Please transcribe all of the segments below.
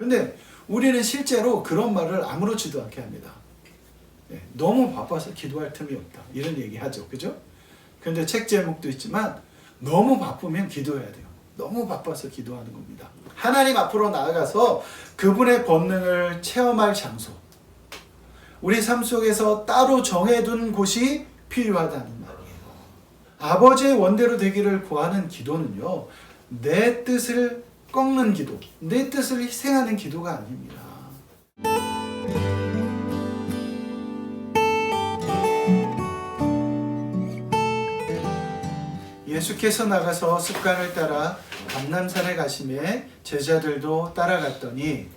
그런데 우리는 실제로 그런 말을 아무렇지도 않게 합니다. 너무 바빠서 기도할 틈이 없다. 이런 얘기 하죠. 그죠? 그런데 책 제목도 있지만 너무 바쁘면 기도해야 돼요. 너무 바빠서 기도하는 겁니다. 하나님 앞으로 나아가서 그분의 권능을 체험할 장소, 우리 삶 속에서 따로 정해둔 곳이 필요하다는 말이에요. 아버지의 원대로 되기를 구하는 기도는요, 내 뜻을 꺾는 기도, 내 뜻을 희생하는 기도가 아닙니다. 예수께서 나가서 습관을 따라 감람산에 가시매 제자들도 따라갔더니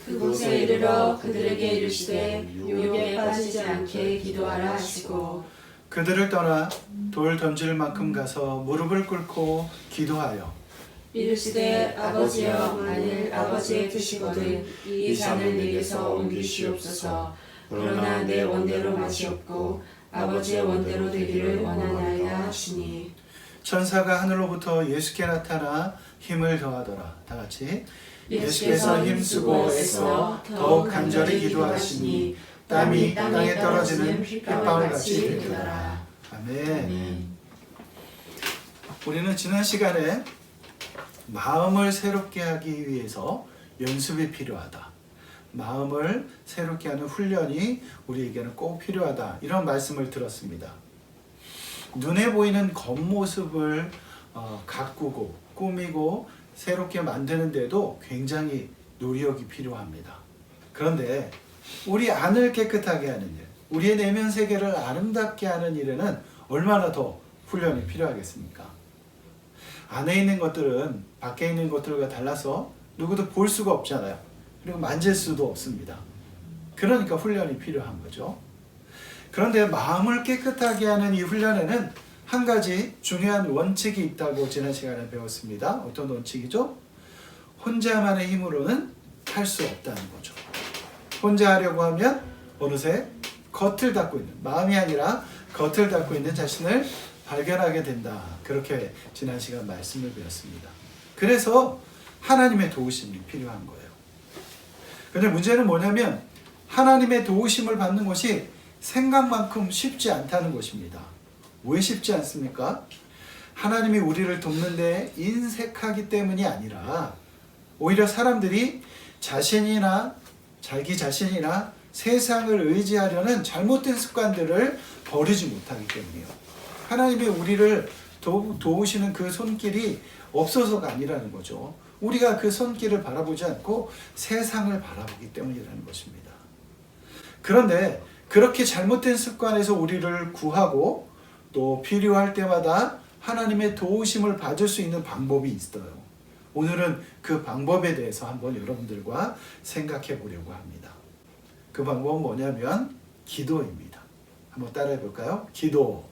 그곳에 이르러 그들에게 이르시되 유혹에 빠지지 않게 기도하라 하시고 그들을 떠나 돌 던질 만큼 가서 무릎을 꿇고 기도하여 이르시되 아버지여 만일 아버지의 뜻이거든 이 산을 내게서 옮기시옵소서. 그러나 내 원대로 마시옵고 아버지의 원대로 되기를 원하나이다 하시니 천사가 하늘로부터 예수께 나타나 힘을 더하더라. 다 같이 예수께서 힘쓰고 애써 더욱 간절히 기도하시니 땀이 땅에 떨어지는 핏방울같이 되더라. 아멘. 우리는 지난 시간에 마음을 새롭게 하기 위해서 연습이 필요하다. 마음을 새롭게 하는 훈련이 우리에게는 꼭 필요하다. 이런 말씀을 들었습니다. 눈에 보이는 겉모습을 가꾸고 꾸미고 새롭게 만드는데도 굉장히 노력이 필요합니다. 그런데 우리 안을 깨끗하게 하는 일, 우리의 내면 세계를 아름답게 하는 일에는 얼마나 더 훈련이 필요하겠습니까? 안에 있는 것들은 밖에 있는 것들과 달라서 누구도 볼 수가 없잖아요. 그리고 만질 수도 없습니다. 그러니까 훈련이 필요한 거죠. 그런데 마음을 깨끗하게 하는 이 훈련에는 한 가지 중요한 원칙이 있다고 지난 시간에 배웠습니다. 어떤 원칙이죠? 혼자만의 힘으로는 할 수 없다는 거죠. 혼자 하려고 하면 어느새 겉을 닫고 있는, 마음이 아니라 겉을 닫고 있는 자신을 발견하게 된다. 그렇게 지난 시간 말씀을 배웠습니다. 그래서 하나님의 도우심이 필요한 거예요. 그런데 문제는 뭐냐면 하나님의 도우심을 받는 것이 생각만큼 쉽지 않다는 것입니다. 왜 쉽지 않습니까? 하나님이 우리를 돕는데 인색하기 때문이 아니라 오히려 사람들이 자기 자신이나 세상을 의지하려는 잘못된 습관들을 버리지 못하기 때문이에요. 하나님이 우리를 도우시는 그 손길이 없어서가 아니라는 거죠. 우리가 그 손길을 바라보지 않고 세상을 바라보기 때문이라는 것입니다. 그런데 그렇게 잘못된 습관에서 우리를 구하고 또 필요할 때마다 하나님의 도우심을 받을 수 있는 방법이 있어요. 오늘은 그 방법에 대해서 한번 여러분들과 생각해 보려고 합니다. 그 방법은 뭐냐면 기도입니다. 한번 따라해 볼까요? 기도.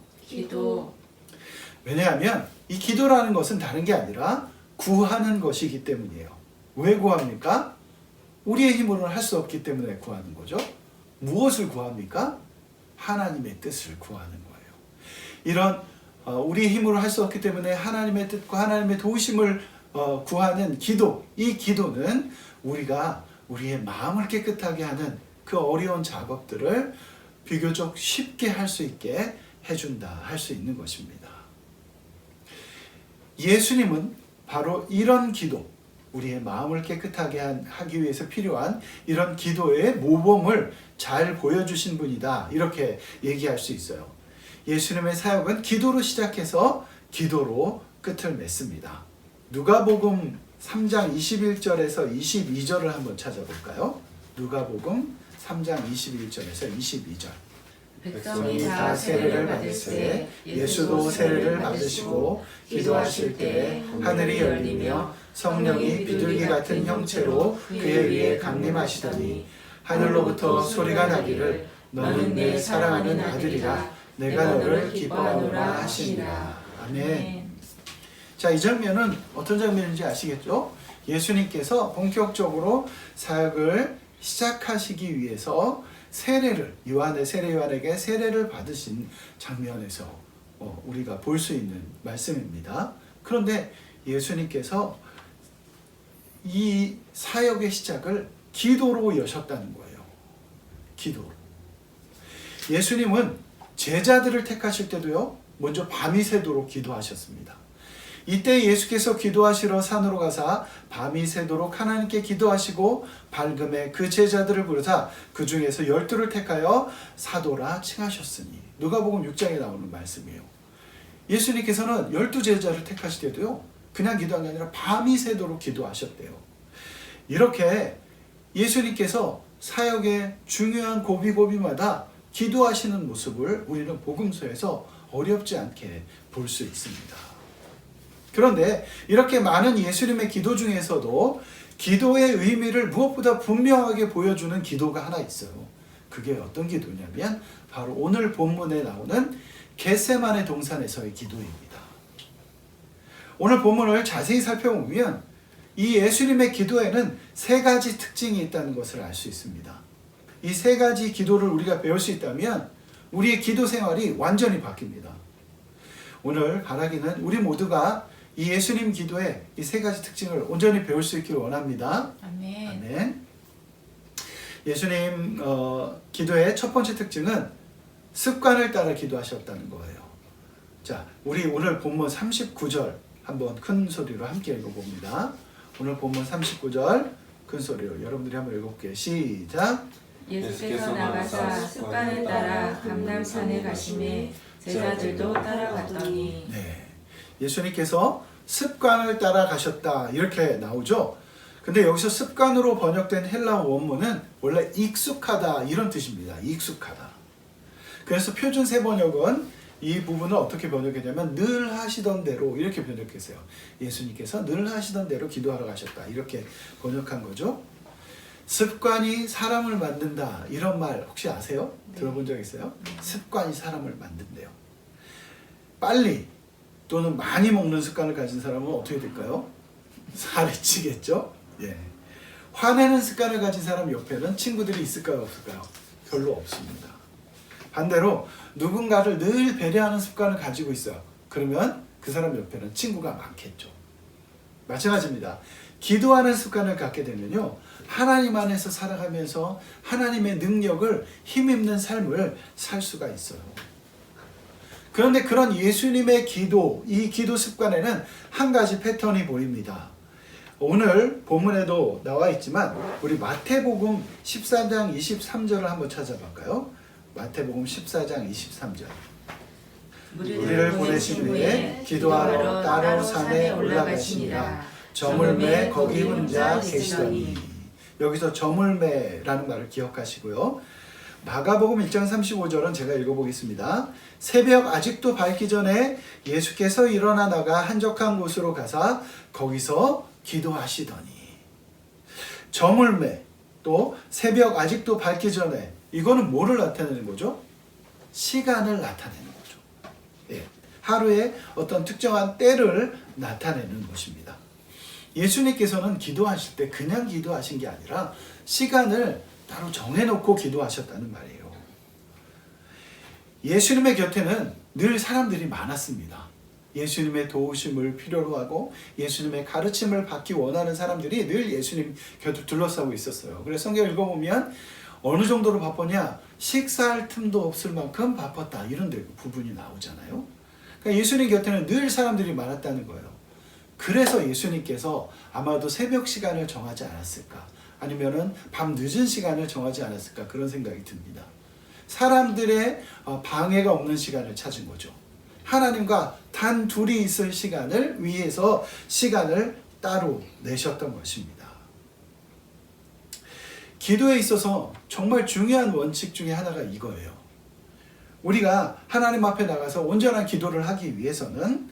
왜냐하면 이 기도라는 것은 다른 게 아니라 구하는 것이기 때문이에요. 왜 구합니까? 우리의 힘으로는 할 수 없기 때문에 구하는 거죠. 무엇을 구합니까? 하나님의 뜻을 구하는 거예요. 이런 우리의 힘으로 할 수 없기 때문에 하나님의 뜻과 하나님의 도우심을 구하는 기도, 이 기도는 우리가 우리의 마음을 깨끗하게 하는 그 어려운 작업들을 비교적 쉽게 할 수 있게 해준다, 할 수 있는 것입니다. 예수님은 바로 이런 기도, 우리의 마음을 깨끗하게 하기 위해서 필요한 이런 기도의 모범을 잘 보여주신 분이다, 이렇게 얘기할 수 있어요. 예수님의 사역은 기도로 시작해서 기도로 끝을 맺습니다. 누가복음 3장 21절에서 22절을 한번 찾아볼까요? 누가복음 3장 21절에서 22절. 백성이 다 세례를 받을세 예수도 세례를 받으시고 기도하실 때에 하늘이 열리며 성령이 비둘기 같은 형체로 그의 위에 강림하시더니 하늘로부터 소리가 나기를 너는 내 사랑하는 아들이라 내가 너를 기뻐하노라 하시니라. 아멘. 자, 이 장면은 어떤 장면인지 아시겠죠? 예수님께서 본격적으로 사역을 시작하시기 위해서 요한에게 세례를 받으신 장면에서 우리가 볼 수 있는 말씀입니다. 그런데 예수님께서 이 사역의 시작을 기도로 여셨다는 거예요. 기도로. 예수님은 제자들을 택하실 때도요, 먼저 밤이 새도록 기도하셨습니다. 이때 예수께서 기도하시러 산으로 가사 밤이 새도록 하나님께 기도하시고 밝음에 그 제자들을 부르사 그 중에서 12를 택하여 사도라 칭하셨으니, 누가복음 6장에 나오는 말씀이에요. 예수님께서는 12제자를 택하실 때도요, 그냥 기도한 게 아니라 밤이 새도록 기도하셨대요. 이렇게 예수님께서 사역의 중요한 고비고비마다 기도하시는 모습을 우리는 복음서에서 어렵지 않게 볼 수 있습니다. 그런데 이렇게 많은 예수님의 기도 중에서도 기도의 의미를 무엇보다 분명하게 보여주는 기도가 하나 있어요. 그게 어떤 기도냐면 바로 오늘 본문에 나오는 겟세마네 동산에서의 기도입니다. 오늘 본문을 자세히 살펴보면 이 예수님의 기도에는 3가지 특징이 있다는 것을 알 수 있습니다. 이 3가지 기도를 우리가 배울 수 있다면 우리의 기도 생활이 완전히 바뀝니다. 오늘 바라기는 우리 모두가 이 예수님 기도의 이 3가지 특징을 온전히 배울 수 있기를 원합니다. 아멘. 아멘. 예수님 기도의 첫 번째 특징은 습관을 따라 기도하셨다는 거예요. 자, 우리 오늘 본문 39절 한번 큰 소리로 함께 읽어봅니다. 오늘 본문 39절 큰 소리로 여러분들이 한번 읽어볼게요. 시작. 예수께서 나가사 습관을 따라 감람산에 가시매 제자들도 따라갔더니. 네, 예수님께서 습관을 따라 가셨다 이렇게 나오죠. 근데 여기서 습관으로 번역된 헬라어 원문은 원래 익숙하다 이런 뜻입니다. 익숙하다. 그래서 표준 세번역은 이 부분을 어떻게 번역했냐면 늘 하시던 대로 이렇게 번역했어요. 예수님께서 늘 하시던 대로 기도하러 가셨다 이렇게 번역한 거죠. 습관이 사람을 만든다 이런 말 혹시 아세요? 네. 들어본 적 있어요? 습관이 사람을 만든대요. 빨리 또는 많이 먹는 습관을 가진 사람은 어떻게 될까요? 살이 찌겠죠? 예. 화내는 습관을 가진 사람 옆에는 친구들이 있을까요? 없을까요? 별로 없습니다. 반대로 누군가를 늘 배려하는 습관을 가지고 있어요. 그러면 그 사람 옆에는 친구가 많겠죠. 마찬가지입니다. 기도하는 습관을 갖게 되면요, 하나님 안에서 살아가면서 하나님의 능력을 힘입는 삶을 살 수가 있어요. 그런데 그런 예수님의 기도, 이 기도 습관에는 한 가지 패턴이 보입니다. 오늘 본문에도 나와 있지만 우리 마태복음 14장 23절을 한번 찾아볼까요? 마태복음 14장 23절. 우리를 보내신 후에 기도하러 따로 산에 올라가시니라. 저물매 거기 혼자 계시더니. 여기서 저물매라는 말을 기억하시고요. 마가복음 1장 35절은 제가 읽어보겠습니다. 새벽 아직도 밝기 전에 예수께서 일어나 나가 한적한 곳으로 가사 거기서 기도하시더니. 저물매 또 새벽 아직도 밝기 전에 이거는 뭐를 나타내는 거죠? 시간을 나타내는 거죠. 예, 하루의 어떤 특정한 때를 나타내는 것입니다. 예수님께서는 기도하실 때 그냥 기도하신 게 아니라 시간을 따로 정해놓고 기도하셨다는 말이에요. 예수님의 곁에는 늘 사람들이 많았습니다. 예수님의 도우심을 필요로 하고 예수님의 가르침을 받기 원하는 사람들이 늘 예수님 곁을 둘러싸고 있었어요. 그래서 성경 읽어보면 어느 정도로 바쁘냐? 식사할 틈도 없을 만큼 바빴다 이런 부분이 나오잖아요. 그러니까 예수님 곁에는 늘 사람들이 많았다는 거예요. 그래서 예수님께서 아마도 새벽 시간을 정하지 않았을까, 아니면은 밤 늦은 시간을 정하지 않았을까, 그런 생각이 듭니다. 사람들의 방해가 없는 시간을 찾은 거죠. 하나님과 단 둘이 있을 시간을 위해서 시간을 따로 내셨던 것입니다. 기도에 있어서 정말 중요한 원칙 중에 하나가 이거예요. 우리가 하나님 앞에 나가서 온전한 기도를 하기 위해서는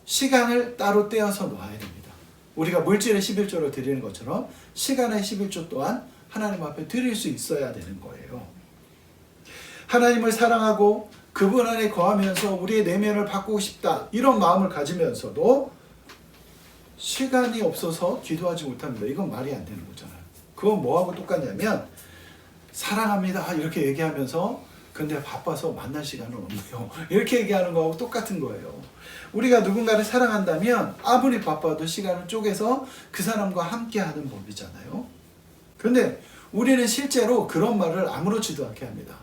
시간을 따로 떼어서 놓아야 됩니다. 우리가 물질의 11조를 드리는 것처럼 시간의 11조 또한 하나님 앞에 드릴 수 있어야 되는 거예요. 하나님을 사랑하고 그분 안에 거하면서 우리의 내면을 바꾸고 싶다 이런 마음을 가지면서도 시간이 없어서 기도하지 못합니다. 이건 말이 안 되는 거잖아요. 그건 뭐하고 똑같냐면 사랑합니다 이렇게 얘기하면서 근데 바빠서 만날 시간은 없네요. 이렇게 얘기하는 거하고 똑같은 거예요. 우리가 누군가를 사랑한다면 아무리 바빠도 시간을 쪼개서 그 사람과 함께 하는 법이잖아요. 그런데 우리는 실제로 그런 말을 아무렇지도 않게 합니다.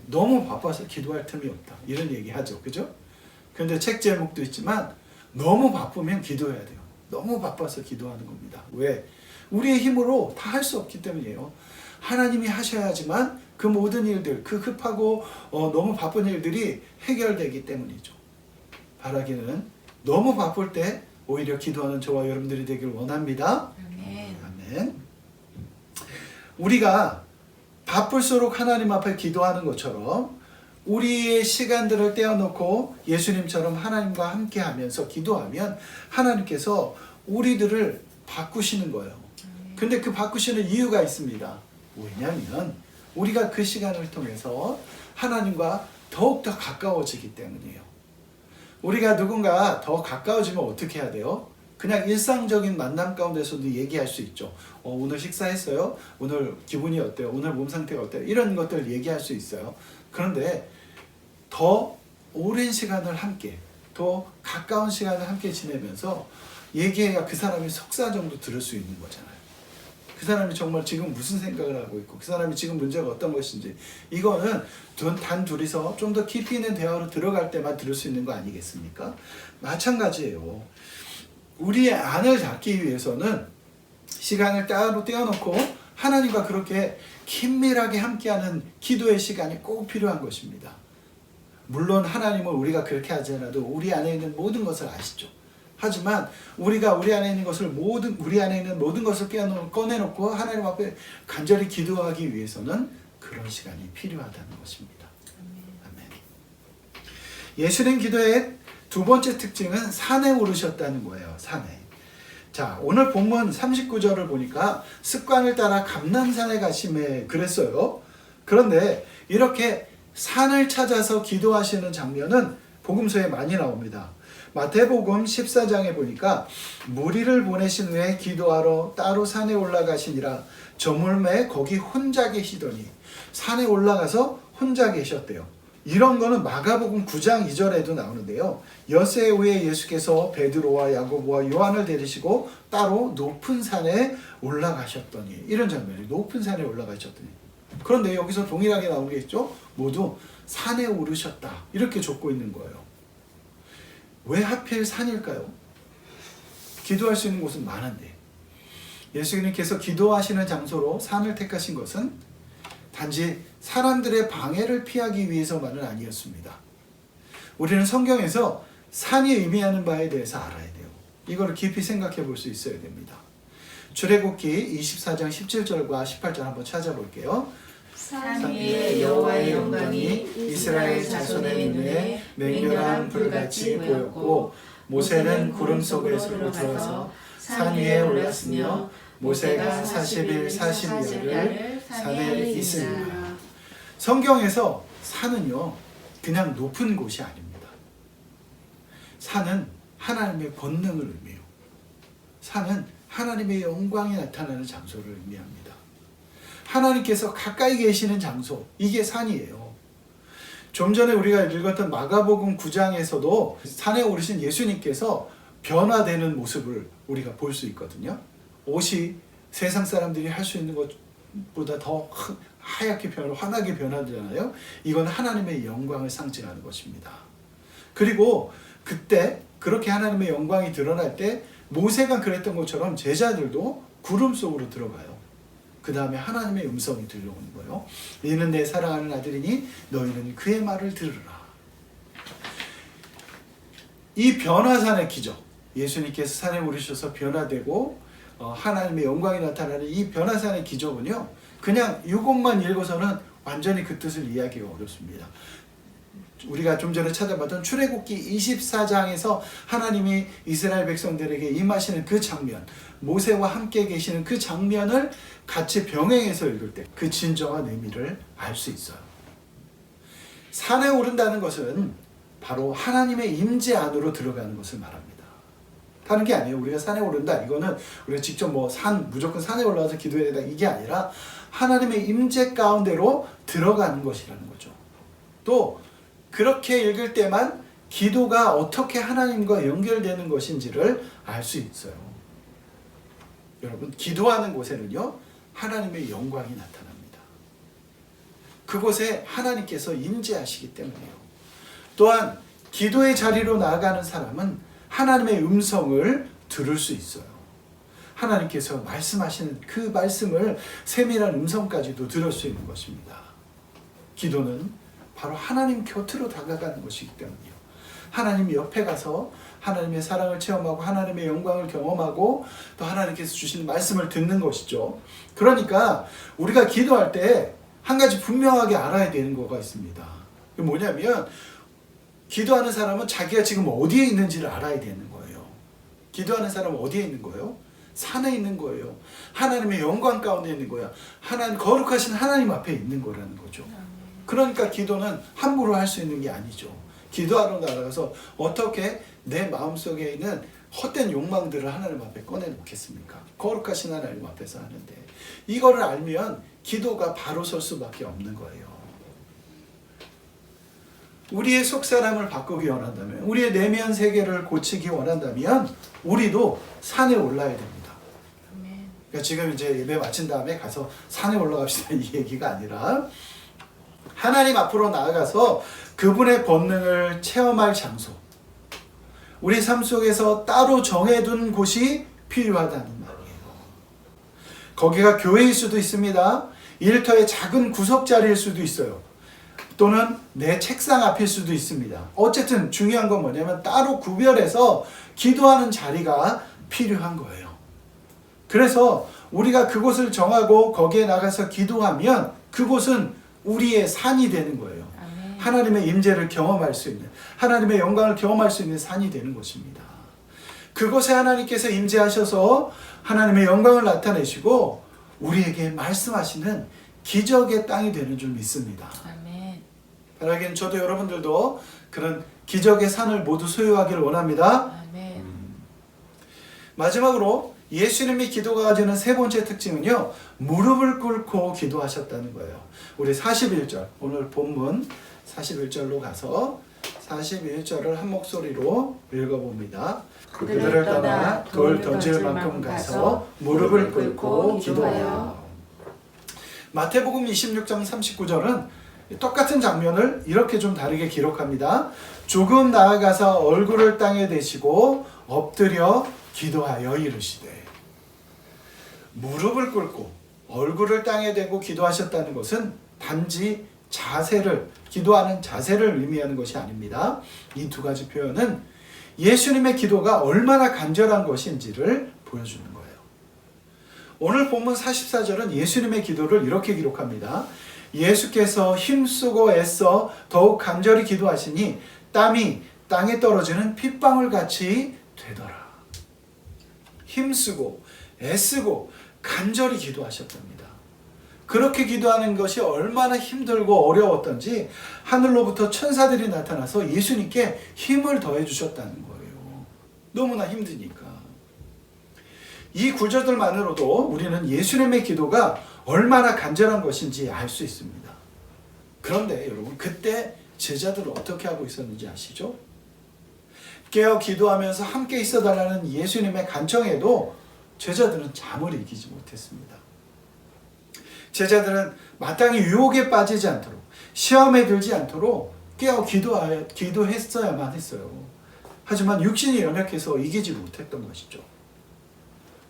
너무 바빠서 기도할 틈이 없다. 이런 얘기 하죠. 그죠? 그런데 책 제목도 있지만 너무 바쁘면 기도해야 돼요. 너무 바빠서 기도하는 겁니다. 왜? 우리의 힘으로 다 할 수 없기 때문이에요. 하나님이 하셔야지만 그 모든 일들, 그 급하고 너무 바쁜 일들이 해결되기 때문이죠. 바라기는 너무 바쁠 때 오히려 기도하는 저와 여러분들이 되길 원합니다. 아멘. 아멘. 우리가 바쁠수록 하나님 앞에 기도하는 것처럼 우리의 시간들을 떼어놓고 예수님처럼 하나님과 함께 하면서 기도하면 하나님께서 우리들을 바꾸시는 거예요. 근데 그 바꾸시는 이유가 있습니다. 왜냐하면 우리가 그 시간을 통해서 하나님과 더욱더 가까워지기 때문이에요. 우리가 누군가 더 가까워지면 어떻게 해야 돼요? 그냥 일상적인 만남 가운데서도 얘기할 수 있죠. 오늘 식사했어요? 오늘 기분이 어때요? 오늘 몸 상태가 어때요? 이런 것들 얘기할 수 있어요. 그런데 더 오랜 시간을 함께, 더 가까운 시간을 함께 지내면서 얘기해야 그 사람이 석사 정도 들을 수 있는 거잖아요. 그 사람이 정말 지금 무슨 생각을 하고 있고 그 사람이 지금 문제가 어떤 것인지 이거는 단 둘이서 좀 더 깊이 있는 대화로 들어갈 때만 들을 수 있는 거 아니겠습니까? 마찬가지예요. 우리의 안을 닫기 위해서는 시간을 따로 떼어놓고 하나님과 그렇게 긴밀하게 함께하는 기도의 시간이 꼭 필요한 것입니다. 물론 하나님은 우리가 그렇게 하지 않아도 우리 안에 있는 모든 것을 아시죠. 하지만 우리가 우리 안에 있는 모든 것을 꺼내놓고 하나님 앞에 간절히 기도하기 위해서는 그런 시간이 필요하다는 것입니다. 아멘. 예수님 기도의 두 번째 특징은 산에 오르셨다는 거예요. 산에. 자, 오늘 본문 39절을 보니까 습관을 따라 감람산에 가심에 그랬어요. 그런데 이렇게 산을 찾아서 기도하시는 장면은 복음서에 많이 나옵니다. 마태복음 14장에 보니까 무리를 보내신 후에 기도하러 따로 산에 올라가시니라. 저물매 거기 혼자 계시더니 산에 올라가서 혼자 계셨대요. 이런 거는 마가복음 9장 2절에도 나오는데요. 엿새 후에 예수께서 베드로와 야고보와 요한을 데리시고 따로 높은 산에 올라가셨더니, 이런 장면이 높은 산에 올라가셨더니. 그런데 여기서 동일하게 나온 게 있죠. 모두 산에 오르셨다 이렇게 적고 있는 거예요. 왜 하필 산일까요? 기도할 수 있는 곳은 많은데 예수님께서 기도하시는 장소로 산을 택하신 것은 단지 사람들의 방해를 피하기 위해서만은 아니었습니다. 우리는 성경에서 산이 의미하는 바에 대해서 알아야 돼요. 이거를 깊이 생각해 볼 수 있어야 됩니다. 출애굽기 24장 17절과 18절 한번 찾아볼게요. 산 위에 여호와의 영광이 이스라엘 자손의 눈에 맹렬한 불같이 보였고 모세는 구름 속에서 들어와서 산 위에 올랐으며 모세가 40일 40야를 산에 있으니라. 성경에서 산은요 그냥 높은 곳이 아닙니다. 산은 하나님의 권능을 의미해요. 산은 하나님의 영광이 나타나는 장소를 의미합니다. 하나님께서 가까이 계시는 장소, 이게 산이에요. 좀 전에 우리가 읽었던 마가복음 9장에서도 산에 오르신 예수님께서 변화되는 모습을 우리가 볼 수 있거든요. 옷이 세상 사람들이 할 수 있는 것보다 더 하얗게 환하게 변하잖아요. 이건 하나님의 영광을 상징하는 것입니다. 그리고 그때 그렇게 하나님의 영광이 드러날 때 모세가 그랬던 것처럼 제자들도 구름 속으로 들어가요. 그 다음에 하나님의 음성이 들려오는 거예요. 이는 내 사랑하는 아들이니 너희는 그의 말을 들으라. 이 변화산의 기적, 예수님께서 산에 오르셔서 변화되고 하나님의 영광이 나타나는 이 변화산의 기적은요, 그냥 이것만 읽어서는 완전히 그 뜻을 이해하기가 어렵습니다. 우리가 좀 전에 찾아봤던 출애굽기 24장에서 하나님이 이스라엘 백성들에게 임하시는 그 장면, 모세와 함께 계시는 그 장면을 같이 병행해서 읽을 때 그 진정한 의미를 알 수 있어요. 산에 오른다는 것은 바로 하나님의 임재 안으로 들어가는 것을 말합니다. 하는 게 아니에요. 우리가 산에 오른다. 이거는 우리가 직접 뭐 무조건 산에 올라가서 기도해야 된다. 이게 아니라 하나님의 임재 가운데로 들어가는 것이라는 거죠. 또 그렇게 읽을 때만 기도가 어떻게 하나님과 연결되는 것인지를 알 수 있어요. 여러분, 기도하는 곳에는요, 하나님의 영광이 나타납니다. 그곳에 하나님께서 임재하시기 때문이에요. 또한 기도의 자리로 나아가는 사람은 하나님의 음성을 들을 수 있어요. 하나님께서 말씀하시는 그 말씀을 세밀한 음성까지도 들을 수 있는 것입니다. 기도는 바로 하나님 곁으로 다가가는 것이기 때문이에요. 하나님 옆에 가서 하나님의 사랑을 체험하고 하나님의 영광을 경험하고 또 하나님께서 주시는 말씀을 듣는 것이죠. 그러니까 우리가 기도할 때 한 가지 분명하게 알아야 되는 거가 있습니다. 그게 뭐냐면 기도하는 사람은 자기가 지금 어디에 있는지를 알아야 되는 거예요. 기도하는 사람은 어디에 있는 거예요? 산에 있는 거예요. 하나님의 영광 가운데 있는 거야. 거룩하신 하나님 앞에 있는 거라는 거죠. 그러니까 기도는 함부로 할 수 있는 게 아니죠. 기도하러 나가서 어떻게 내 마음속에 있는 헛된 욕망들을 하나님 앞에 꺼내놓겠습니까? 거룩하신 하나님 앞에서 하는데 이거를 알면 기도가 바로 설 수밖에 없는 거예요. 우리의 속사람을 바꾸기 원한다면, 우리의 내면 세계를 고치기 원한다면 우리도 산에 올라야 됩니다. 그러니까 지금 이제 예배 마친 다음에 가서 산에 올라갑시다 이 얘기가 아니라 하나님 앞으로 나아가서 그분의 권능을 체험할 장소, 우리 삶 속에서 따로 정해둔 곳이 필요하다는 말이에요. 거기가 교회일 수도 있습니다. 일터의 작은 구석자리일 수도 있어요. 또는 내 책상 앞일 수도 있습니다. 어쨌든 중요한 건 뭐냐면 따로 구별해서 기도하는 자리가 필요한 거예요. 그래서 우리가 그곳을 정하고 거기에 나가서 기도하면 그곳은 우리의 산이 되는 거예요. 아멘. 하나님의 임재를 경험할 수 있는, 하나님의 영광을 경험할 수 있는 산이 되는 것입니다. 그곳에 하나님께서 임재하셔서 하나님의 영광을 나타내시고 우리에게 말씀하시는 기적의 땅이 되는 줄 믿습니다. 아멘. 바라기는 저도 여러분들도 그런 기적의 산을 모두 소유하기를 원합니다. 아멘. 마지막으로 예수님이 기도가 가지는 세 번째 특징은요, 무릎을 꿇고 기도하셨다는 거예요. 우리 41절, 오늘 본문 41절로 가서 41절을 한 목소리로 읽어봅니다. 그들을 떠나 돌 던질 만큼 가서 무릎을 꿇고 기도하여. 마태복음 26장 39절은 똑같은 장면을 이렇게 좀 다르게 기록합니다. 조금 나아가서 얼굴을 땅에 대시고 엎드려 기도하여 이르시되. 무릎을 꿇고 얼굴을 땅에 대고 기도하셨다는 것은 단지 기도하는 자세를 의미하는 것이 아닙니다. 이 두 가지 표현은 예수님의 기도가 얼마나 간절한 것인지를 보여주는 거예요. 오늘 본문 44절은 예수님의 기도를 이렇게 기록합니다. 예수께서 힘쓰고 애써 더욱 간절히 기도하시니 땀이 땅에 떨어지는 핏방울 같이 되더라. 힘쓰고 애쓰고 간절히 기도하셨답니다. 그렇게 기도하는 것이 얼마나 힘들고 어려웠던지 하늘로부터 천사들이 나타나서 예수님께 힘을 더해 주셨다는 거예요. 너무나 힘드니까. 이 구절들만으로도 우리는 예수님의 기도가 얼마나 간절한 것인지 알 수 있습니다. 그런데 여러분, 그때 제자들은 어떻게 하고 있었는지 아시죠? 깨어 기도하면서 함께 있어달라는 예수님의 간청에도 제자들은 잠을 이기지 못했습니다. 제자들은 마땅히 유혹에 빠지지 않도록, 시험에 들지 않도록 깨어 기도했어야만 했어요. 하지만 육신이 연약해서 이기지 못했던 것이죠.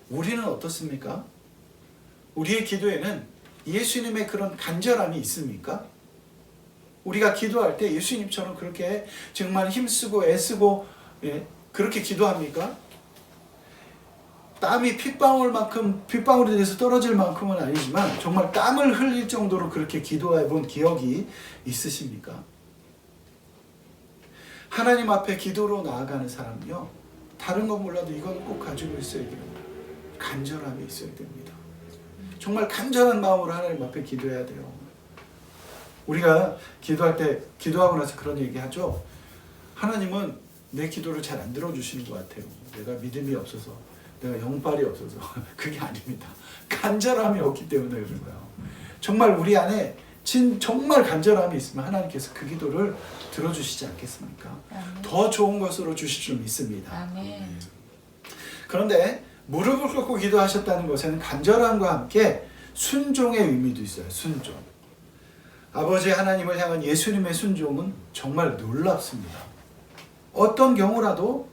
우리는 어떻습니까? 우리의 기도에는 예수님의 그런 간절함이 있습니까? 우리가 기도할 때 예수님처럼 그렇게 정말 힘쓰고 애쓰고 그렇게 기도합니까? 땀이 핏방울이 돼서 떨어질 만큼은 아니지만 정말 땀을 흘릴 정도로 그렇게 기도해 본 기억이 있으십니까? 하나님 앞에 기도로 나아가는 사람은요, 다른 건 몰라도 이건 꼭 가지고 있어야 됩니다. 간절함이 있어야 됩니다. 정말 간절한 마음으로 하나님 앞에 기도해야 돼요. 우리가 기도할 때, 기도하고 나서 그런 얘기 하죠. 하나님은 내 기도를 잘 안 들어주시는 것 같아요. 내가 믿음이 없어서, 내가 영빨이 없어서. 그게 아닙니다. 간절함이 없기 때문에 그런 거예요. 정말 우리 안에 정말 간절함이 있으면 하나님께서 그 기도를 들어주시지 않겠습니까? 아멘. 더 좋은 것으로 주실 줄 믿습니다. 아멘. 그런데 무릎을 꿇고 기도하셨다는 것에는 간절함과 함께 순종의 의미도 있어요. 순종. 아버지 하나님을 향한 예수님의 순종은 정말 놀랍습니다. 어떤 경우라도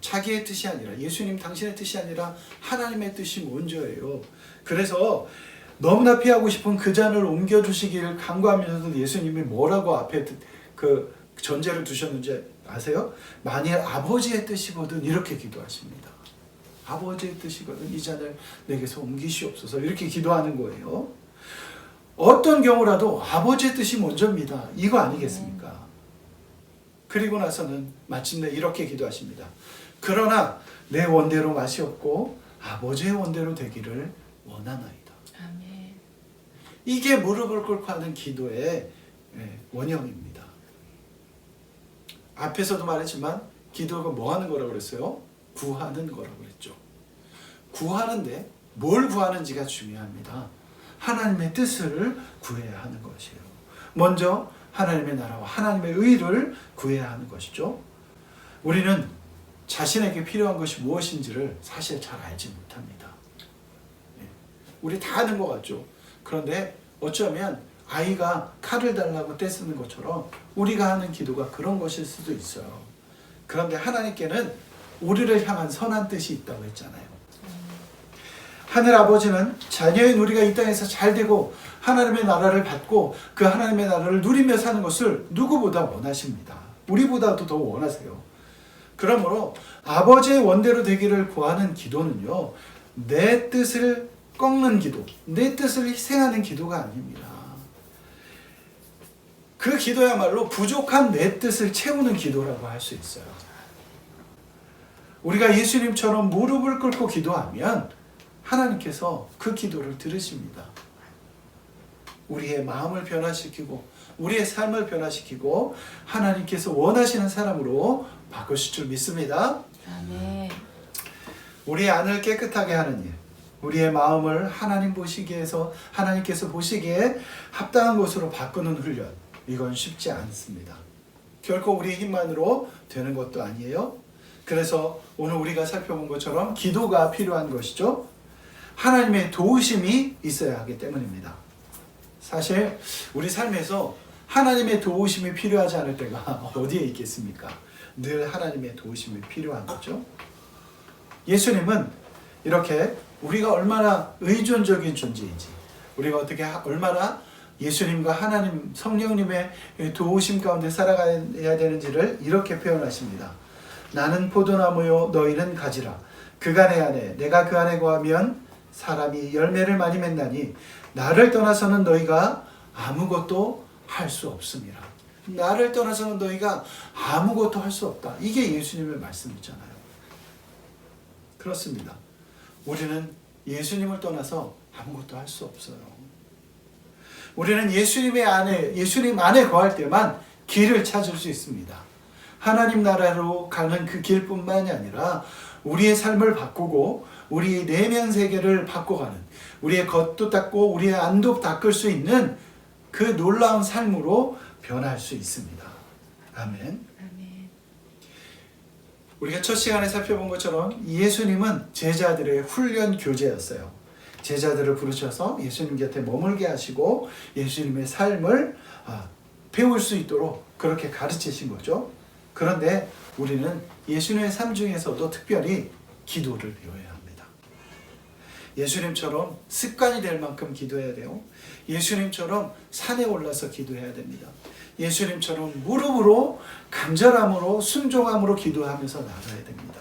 자기의 뜻이 아니라, 예수님 당신의 뜻이 아니라 하나님의 뜻이 먼저예요. 그래서 너무나 피하고 싶은 그 잔을 옮겨주시기를 간구하면서도 예수님이 뭐라고 앞에 그 전제를 두셨는지 아세요? 만일 아버지의 뜻이거든 이렇게 기도하십니다. 아버지의 뜻이거든 이 잔을 내게서 옮기시옵소서 이렇게 기도하는 거예요. 어떤 경우라도 아버지의 뜻이 먼저입니다. 이거 아니겠습니까? 그리고 나서는 마침내 이렇게 기도하십니다. 그러나 내 원대로 마시옵고 아버지의 원대로 되기를 원하나이다. 아멘. 이게 무릎을 꿇고 하는 기도의 원형입니다. 앞에서도 말했지만 기도가 뭐 하는 거라고 그랬어요? 구하는 거라고 그랬죠. 구하는데 뭘 구하는지가 중요합니다. 하나님의 뜻을 구해야 하는 것이에요. 먼저 하나님의 나라와 하나님의 의를 구해야 하는 것이죠. 우리는 자신에게 필요한 것이 무엇인지를 사실 잘 알지 못합니다. 우리 다 아는 것 같죠. 그런데 어쩌면 아이가 칼을 달라고 떼쓰는 것처럼 우리가 하는 기도가 그런 것일 수도 있어요. 그런데 하나님께는 우리를 향한 선한 뜻이 있다고 했잖아요. 하늘 아버지는 자녀인 우리가 이 땅에서 잘 되고 하나님의 나라를 받고 그 하나님의 나라를 누리며 사는 것을 누구보다 원하십니다. 우리보다도 더 원하세요. 그러므로 아버지의 원대로 되기를 구하는 기도는요, 내 뜻을 꺾는 기도, 내 뜻을 희생하는 기도가 아닙니다. 그 기도야말로 부족한 내 뜻을 채우는 기도라고 할 수 있어요. 우리가 예수님처럼 무릎을 꿇고 기도하면 하나님께서 그 기도를 들으십니다. 우리의 마음을 변화시키고 우리의 삶을 변화시키고 하나님께서 원하시는 사람으로 바꾸실 줄 믿습니다. 아멘. 우리의 안을 깨끗하게 하는 일, 우리의 마음을 하나님 보시기에서 하나님께서 보시기에 합당한 것으로 바꾸는 훈련, 이건 쉽지 않습니다. 결코 우리의 힘만으로 되는 것도 아니에요. 그래서 오늘 우리가 살펴본 것처럼 기도가 필요한 것이죠. 하나님의 도우심이 있어야 하기 때문입니다. 사실 우리 삶에서 하나님의 도우심이 필요하지 않을 때가 어디에 있겠습니까? 늘 하나님의 도우심이 필요한 거죠. 예수님은 이렇게 우리가 얼마나 의존적인 존재인지, 우리가 어떻게 얼마나 예수님과 하나님 성령님의 도우심 가운데 살아가야 되는지를 이렇게 표현하십니다. 나는 포도나무요 너희는 가지라. 그가 내 안에 내가 그 안에 거하면 사람이 열매를 많이 맺나니 나를 떠나서는 너희가 아무것도 할 수 없습니다. 나를 떠나서는 너희가 아무것도 할 수 없다. 이게 예수님의 말씀이잖아요. 그렇습니다. 우리는 예수님을 떠나서 아무것도 할 수 없어요. 우리는 예수님 안에 거할 때만 길을 찾을 수 있습니다. 하나님 나라로 가는 그 길뿐만이 아니라 우리의 삶을 바꾸고 우리의 내면 세계를 바꿔가는, 우리의 겉도 닦고 우리의 안도 닦을 수 있는 그 놀라운 삶으로 변할 수 있습니다. 아멘. 아멘. 우리가 첫 시간에 살펴본 것처럼 예수님은 제자들의 훈련 교재였어요. 제자들을 부르셔서 예수님 곁에 머물게 하시고 예수님의 삶을 배울 수 있도록 그렇게 가르치신 거죠. 그런데 우리는 예수님의 삶 중에서도 특별히 기도를 배워야 합니다. 예수님처럼 습관이 될 만큼 기도해야 돼요. 예수님처럼 산에 올라서 기도해야 됩니다. 예수님처럼 무릎으로 간절함으로 순종함으로 기도하면서 나가야 됩니다.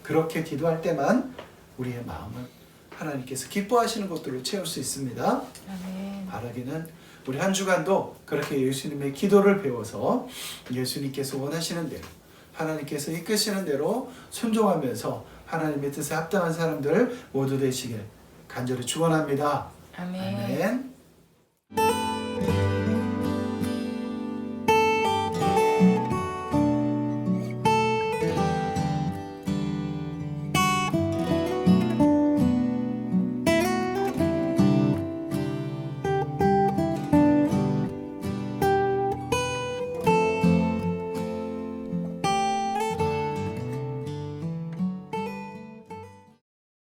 그렇게 기도할 때만 우리의 마음을 하나님께서 기뻐하시는 것들로 채울 수 있습니다. 아멘. 바라기는 우리 한 주간도 그렇게 예수님의 기도를 배워서 예수님께서 원하시는 대로 하나님께서 이끄시는 대로 순종하면서 하나님의 뜻에 합당한 사람들 모두 되시길 간절히 축원합니다. 아멘. 아멘.